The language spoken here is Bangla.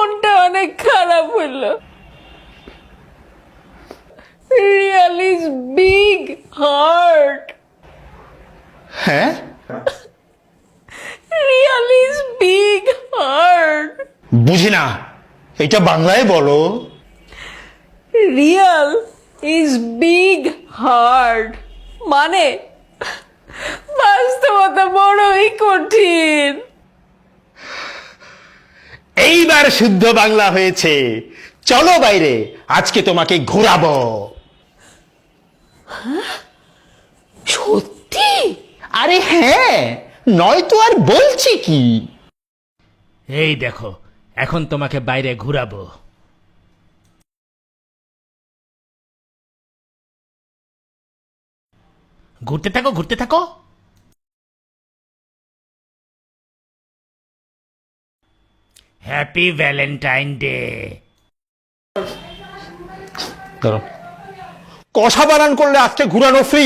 মনটা অনেক খারাপ হলো। Real is big heart. হ্যাঁ, রিয়াল ইজ বিগ হার্ট। বুঝি না, এটা বাংলায় বলো। রিয়াল ইজ বিগ হার্ট মানে বাস্তবতা বড়ই কঠিন। এইবার শুদ্ধ বাংলা হয়েছে। চলো বাইরে, আজকে তোমাকে ঘোরাবো। সত্যি? আরে হ্যাঁ, নয়তো আর বলছি কি। এই দেখো, এখন তোমাকে বাইরে ঘুরাবো। ঘুরতে থাকো, ঘুরতে থাকো। Happy Valentine day. কষা বানান করলে আজকে ঘুরানো ফ্রি।